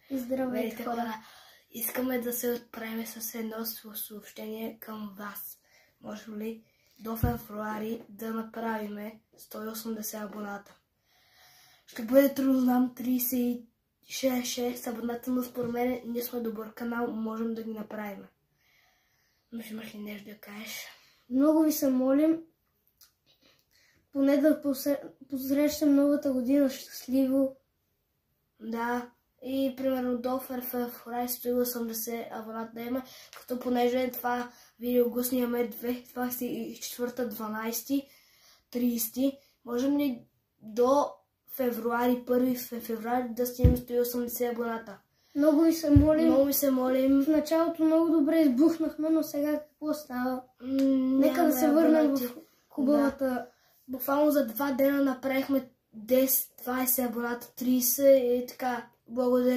И здравейте, хора! Искаме да се отправим с едно съобщение към вас. Може ли до февруари да направим 180 абоната? Ще бъде трудно, знам, 36 абоната, но според мен ние сме добър канал, можем да ги направим. Но ще имаш ли нещо да кажеш? Много ви се молим, поне да посрещам новата година щастливо. Да, и примерно до февруари 180 абоната да има, като понеже това видео го снимаме 24, 12, 30. Можем ли до февруари, 1 февруари да стигнем 180 абоната? Много ви се молим. Много ви се молим. В началото много добре избухнахме, но сега какво става? Нека да се върнем в хубавата... Да. Буквално за 2 дена направихме 10, 20 абоната, 30 и така. Благодаря.